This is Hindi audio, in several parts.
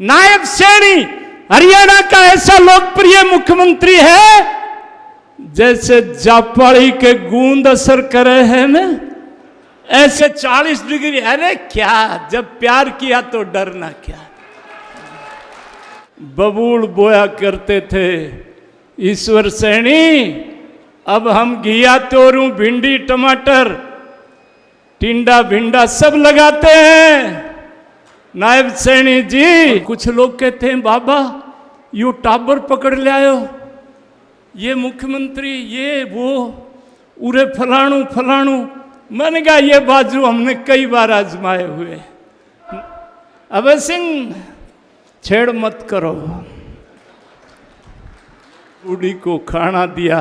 नायब सैनी हरियाणा का ऐसा लोकप्रिय मुख्यमंत्री है जैसे जापाड़ी के गूंद असर करे है ना, ऐसे 40 डिग्री। अरे क्या, जब प्यार किया तो डरना क्या। बबूल बोया करते थे ईश्वर सैनी, अब हम घिया तोरू भिंडी टमाटर टिंडा भिंडा सब लगाते हैं। नायब सैनी जी, कुछ लोग कहते हैं बाबा यू टाबर पकड़ ले आयो, ये मुख्यमंत्री ये वो उरे फलाणु फलाणु। मैंने कहा ये बाजू हमने कई बार आजमाए हुए। अभय सिंह छेड़ मत करो। बूढ़ी को खाना दिया,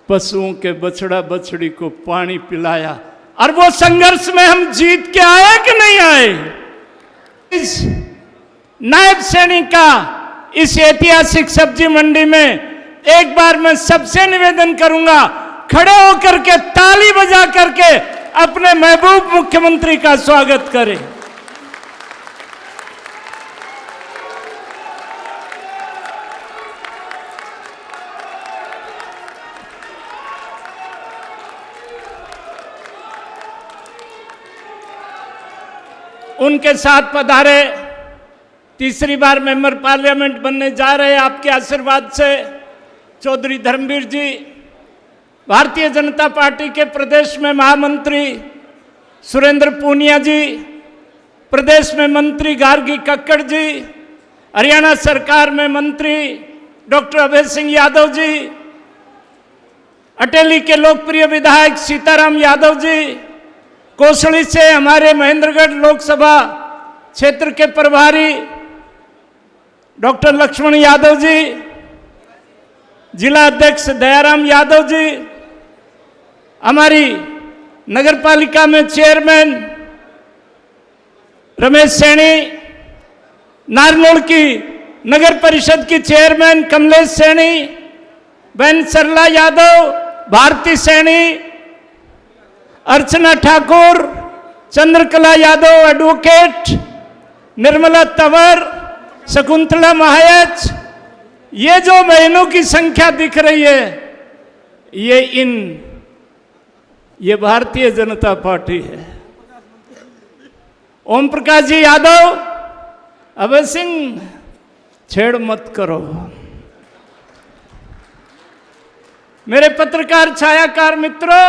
पशुओं के बछड़ा बछड़ी को पानी पिलाया, और वो संघर्ष में हम जीत के आए कि नहीं आए। इस नायब सैनी का इस ऐतिहासिक सब्जी मंडी में एक बार मैं सबसे निवेदन करूंगा, खड़े होकर के ताली बजा करके अपने महबूब मुख्यमंत्री का स्वागत करें। उनके साथ पधारे तीसरी बार मेंबर पार्लियामेंट बनने जा रहे आपके आशीर्वाद से चौधरी धर्मवीर जी, भारतीय जनता पार्टी के प्रदेश में महामंत्री सुरेंद्र पूनिया जी, प्रदेश में मंत्री गार्गी कक्कड़ जी, हरियाणा सरकार में मंत्री डॉक्टर अभय सिंह यादव जी, अटेली के लोकप्रिय विधायक सीताराम यादव जी, कोसली से हमारे महेंद्रगढ़ लोकसभा क्षेत्र के प्रभारी डॉक्टर लक्ष्मण यादव जी, जिला अध्यक्ष दयाराम यादव जी, हमारी नगर पालिका में चेयरमैन रमेश सैनी, नारनौल की नगर परिषद की चेयरमैन कमलेश सैनी, बहन सरला यादव, भारती सैनी, अर्चना ठाकुर, चंद्रकला यादव एडवोकेट, निर्मला तंवर, शकुंतला महायच, ये जो बहनों की संख्या दिख रही है ये भारतीय जनता पार्टी है। ओम प्रकाश जी यादव, अभय सिंह छेड़ मत करो। मेरे पत्रकार छायाकार मित्रों,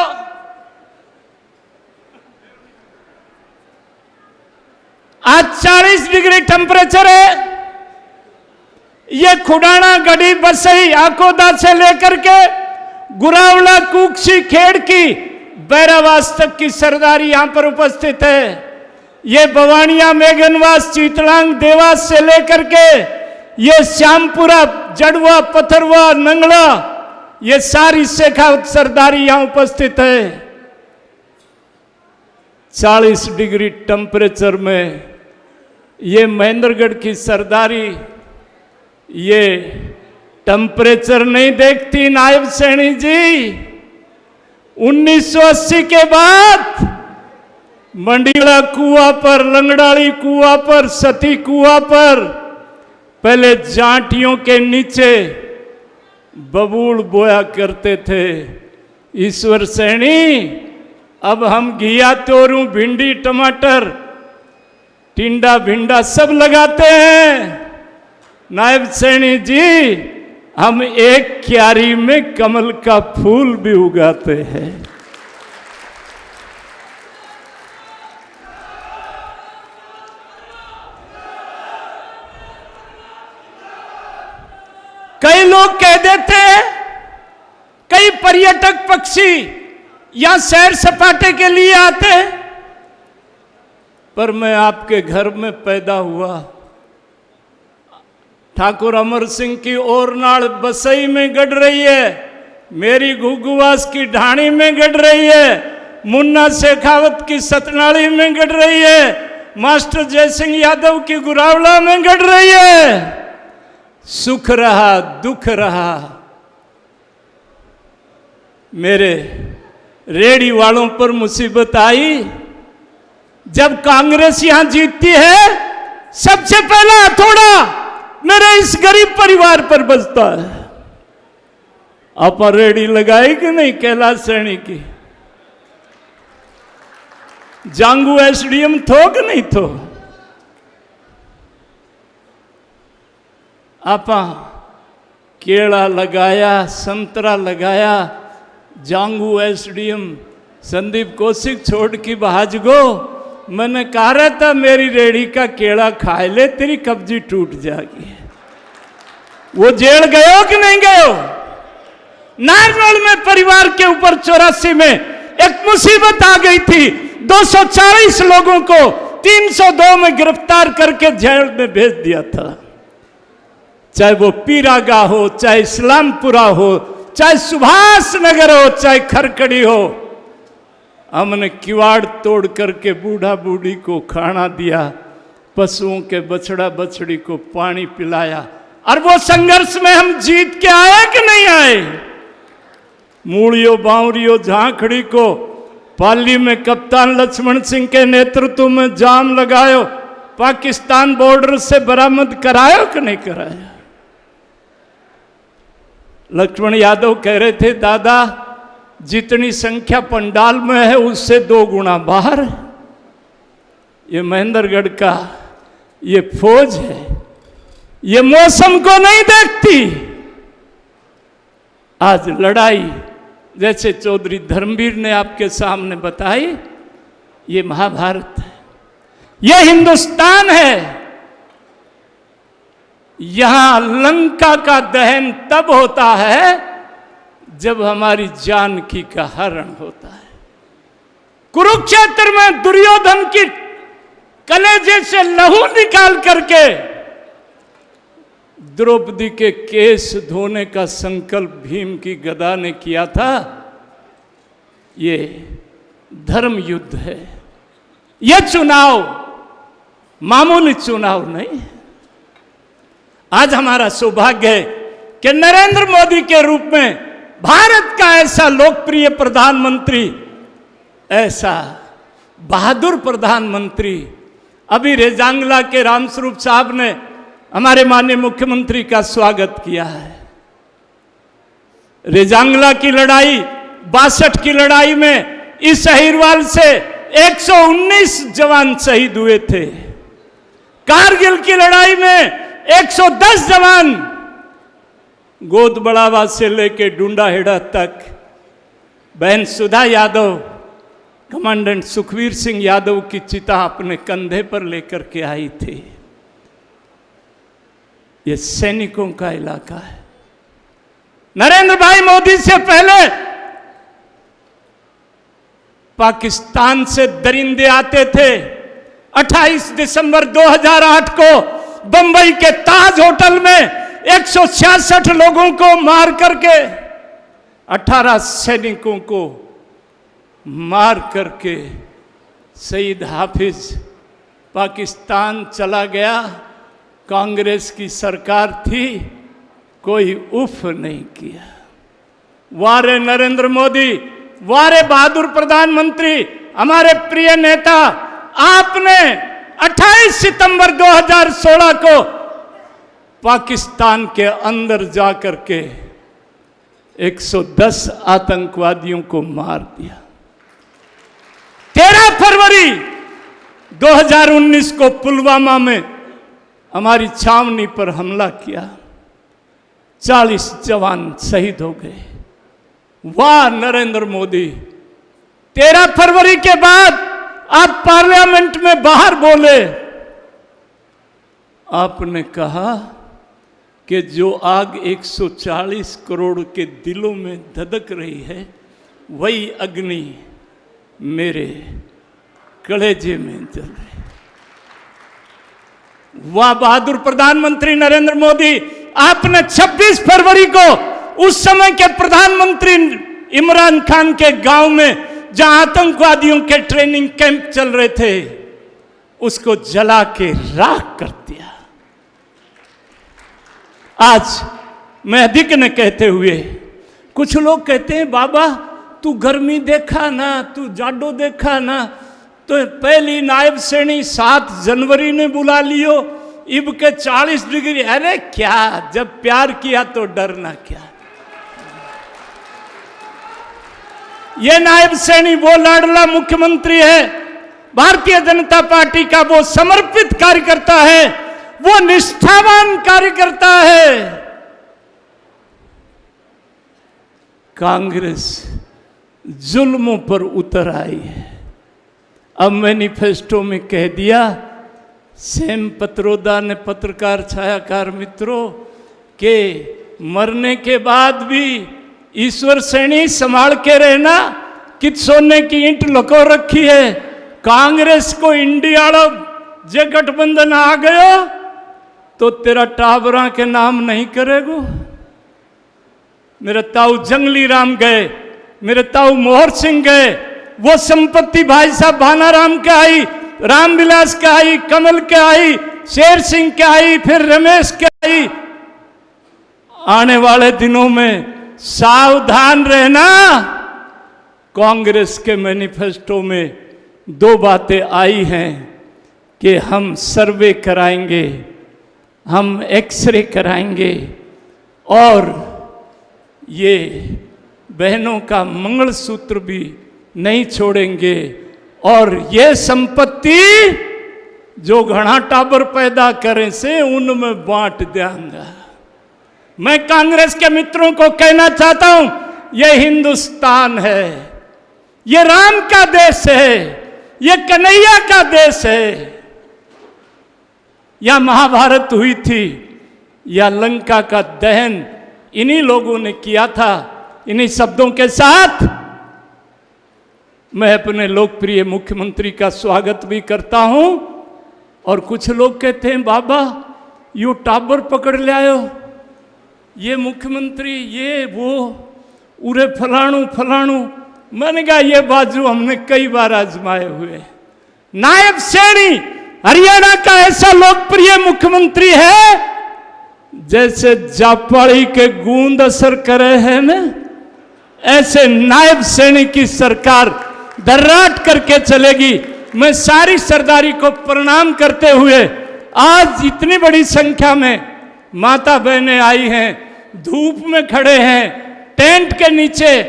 आज 40 डिग्री टेम्परेचर है। ये खुडाना गढ़ी बसई आकोदा से लेकर के गुरावला कुक्षी खेड़ की बैरावास तक की सरदारी यहां पर उपस्थित है। ये बवानिया मेघनवास चीतलांग देवास से लेकर के ये श्यामपुरा जड़वा पथरवा नंगला, ये सारी शेखावत सरदारी यहां उपस्थित है। 40 डिग्री टेम्परेचर में ये महेंद्रगढ़ की सरदारी ये टेम्परेचर नहीं देखती। नायब सैनी जी, 1980 के बाद मंडीला कुआ पर, लंगड़ाली कुआ पर, सती कुआ पर पहले जांटियों के नीचे बबूल बोया करते थे ईश्वर सैनी, अब हम घिया तोरू भिंडी टमाटर टिंडा भिंडा सब लगाते हैं। नायब सैनी जी, हम एक क्यारी में कमल का फूल भी उगाते हैं। कई लोग कह देते हैं, कई पर्यटक पक्षी यहां सैर सपाटे के लिए आते हैं, पर मैं आपके घर में पैदा हुआ। ठाकुर अमर सिंह की ओरनाड़ बसई में गढ़ रही है, मेरी घुघुवास की ढाणी में गढ़ रही है, मुन्ना शेखावत की सतनाड़ी में गढ़ रही है, मास्टर जयसिंह यादव की गुरावला में गढ़ रही है। सुख रहा दुख रहा, मेरे रेडी वालों पर मुसीबत आई। जब कांग्रेस यहां जीतती है, सबसे पहला हथौड़ा इस गरीब परिवार पर बचता है। आप रेडी लगाई कि नहीं कैलाश सैनी की? जांगू एसडीएम थो कि नहीं थो? आपा केला लगाया, संतरा लगाया, जांगू एसडीएम संदीप कौशिक छोड़ की बहाज गो। मैंने कहा रहा था मेरी रेड़ी का केला खाए ले, तेरी कब्जी टूट जाएगी। वो जेल गयो कि नहीं गयो? नारनौल में परिवार के ऊपर 84 में एक मुसीबत आ गई थी। 240 लोगों को 302 में गिरफ्तार करके जेल में भेज दिया था। चाहे वो पीरागा हो, चाहे इस्लामपुरा हो, चाहे सुभाष नगर हो, चाहे खरकड़ी हो, हमने किवाड़ तोड़ करके बूढ़ा बूढ़ी को खाना दिया, पशुओं के बछड़ा बछड़ी को पानी पिलाया। और वो संघर्ष में हम जीत के आए कि नहीं आए? मूड़ियो बावरियो झांखड़ी को पाली में कप्तान लक्ष्मण सिंह के नेतृत्व में जाम लगायो, पाकिस्तान बॉर्डर से बरामद करायो कि नहीं कराया? लक्ष्मण यादव कह रहे थे दादा जितनी संख्या पंडाल में है उससे 2 गुना बाहर। ये महेंद्रगढ़ का ये फौज है, ये मौसम को नहीं देखती। आज लड़ाई जैसे चौधरी धर्मवीर ने आपके सामने बताई, ये महाभारत है, ये हिंदुस्तान है। यहां लंका का दहन तब होता है जब हमारी जानकी का हरण होता है। कुरुक्षेत्र में दुर्योधन की कलेजे से लहू निकाल करके द्रौपदी के केस धोने का संकल्प भीम की गदा ने किया था। ये धर्म युद्ध है, ये चुनाव मामूली चुनाव नहीं। आज हमारा सौभाग्य है कि नरेंद्र मोदी के रूप में भारत का ऐसा लोकप्रिय प्रधानमंत्री, ऐसा बहादुर प्रधानमंत्री, अभी रेजांगला के रामस्वरूप साहब ने हमारे माननीय मुख्यमंत्री का स्वागत किया है। रेजांगला की लड़ाई 62 की लड़ाई में इस अहिरवाल से 119 जवान शहीद हुए थे। कारगिल की लड़ाई में 110 जवान, गोद बड़ावा से लेके डूंडाहेड़ा तक बहन सुधा यादव, कमांडेंट सुखवीर सिंह यादव की चिता अपने कंधे पर लेकर के आई थी। ये सैनिकों का इलाका है। नरेंद्र भाई मोदी से पहले पाकिस्तान से दरिंदे आते थे। 28 दिसंबर 2008 को बंबई के ताज होटल में 166 लोगों को मार करके 18 सैनिकों को मार करके शहीद हाफिज पाकिस्तान चला गया। कांग्रेस की सरकार थी, कोई उफ नहीं किया। वारे नरेंद्र मोदी, वारे बहादुर प्रधानमंत्री, हमारे प्रिय नेता, आपने 28 सितंबर 2016 को पाकिस्तान के अंदर जाकर के 110 आतंकवादियों को मार दिया। 13 फरवरी 2019 को पुलवामा में हमारी छावनी पर हमला किया, 40 जवान शहीद हो गए। वाह नरेंद्र मोदी! 13 फरवरी के बाद आप पार्लियामेंट में बाहर बोले, आपने कहा कि जो आग 140 करोड़ के दिलों में धधक रही है, वही अग्नि मेरे कलेजे में जल रही। वाह बहादुर प्रधानमंत्री नरेंद्र मोदी! आपने 26 फरवरी को उस समय के प्रधानमंत्री इमरान खान के गांव में जहां आतंकवादियों के ट्रेनिंग कैंप चल रहे थे, उसको जला के राख कर दिया। आज मैं अधिक न कहते हुए, कुछ लोग कहते हैं बाबा तू गर्मी देखा ना, तू जाडो देखा ना, तो पहली नायब श्रेणी 7 जनवरी ने बुला लियो, इब के 40 डिग्री। अरे क्या, जब प्यार किया तो डरना क्या। ये नायब सैनी वो लाडला मुख्यमंत्री है, भारतीय जनता पार्टी का वो समर्पित कार्यकर्ता है, वो निष्ठावान कार्यकर्ता है। कांग्रेस जुल्मों पर उतर आई है। अब मैनिफेस्टो में कह दिया, सेम पत्रोदा ने पत्रकार छायाकार मित्रों के मरने के बाद भी ईश्वर सैनी संभाल के रहना, कि सोने की ईंट लुको रखी है। कांग्रेस को इंडिया जे गठबंधन आ गयो तो तेरा टाबरा के नाम नहीं करेगो। मेरे ताऊ जंगली राम गए, मेरे ताऊ मोहर सिंह गए, वो संपत्ति भाई साहब भानाराम के आई, रामविलास के आई, कमल के आई, शेर सिंह के आई, फिर रमेश के आई। आने वाले दिनों में सावधान रहना। कांग्रेस के मैनिफेस्टो में 2 बातें आई हैं कि हम सर्वे कराएंगे, हम एक्सरे कराएंगे और ये बहनों का मंगलसूत्र भी नहीं छोड़ेंगे, और ये संपत्ति जो घना टाबर पैदा करें से उनमें बांट देंगे। मैं कांग्रेस के मित्रों को कहना चाहता हूं, ये हिंदुस्तान है, ये राम का देश है, ये कन्हैया का देश है। या महाभारत हुई थी, या लंका का दहन इन्हीं लोगों ने किया था। इन्हीं शब्दों के साथ मैं अपने लोकप्रिय मुख्यमंत्री का स्वागत भी करता हूं। और कुछ लोग कहते हैं, बाबा यू टाबर पकड़ ले आयो, ये मुख्यमंत्री, ये वो, उरे फलाणु फलाणु। मैंने कहा ये बाजू हमने कई बार आजमाए हुए। नायब सैनी हरियाणा का ऐसा लोकप्रिय मुख्यमंत्री है जैसे जापाड़ी के गूंद असर करे है ना, ऐसे नायब सैनी की सरकार दर्राट करके चलेगी। मैं सारी सरदारी को प्रणाम करते हुए, आज इतनी बड़ी संख्या में माता बहनें आई हैं, धूप में खड़े हैं, टेंट के नीचे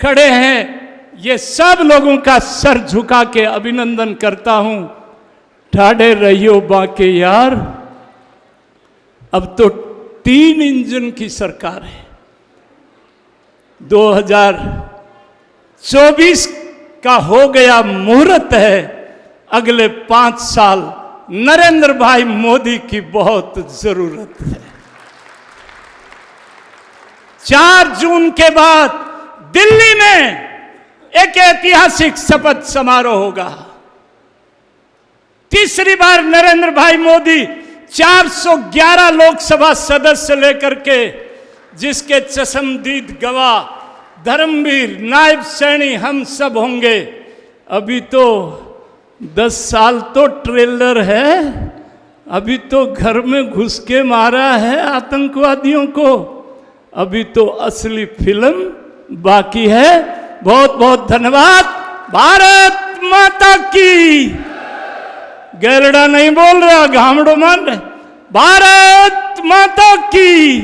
खड़े हैं, ये सब लोगों का सर झुका के अभिनंदन करता हूं। ठाड़े रहियो बाके यार, अब तो 3 इंजन की सरकार है। 2024 का हो गया मुहूर्त है, अगले 5 साल नरेंद्र भाई मोदी की बहुत जरूरत है। 4 जून के बाद दिल्ली में एक ऐतिहासिक शपथ समारोह होगा। तीसरी बार नरेंद्र भाई मोदी 411 लोकसभा सदस्य लेकर के, जिसके चश्मदीद गवाह धर्मवीर नायब सैनी हम सब होंगे। अभी तो 10 साल तो ट्रेलर है, अभी तो घर में घुस के मारा है आतंकवादियों को, अभी तो असली फिल्म बाकी है। बहुत बहुत धन्यवाद। भारत माता की। गैरडा नहीं बोल रहा, घामड़ो मान रहे। भारत माता की।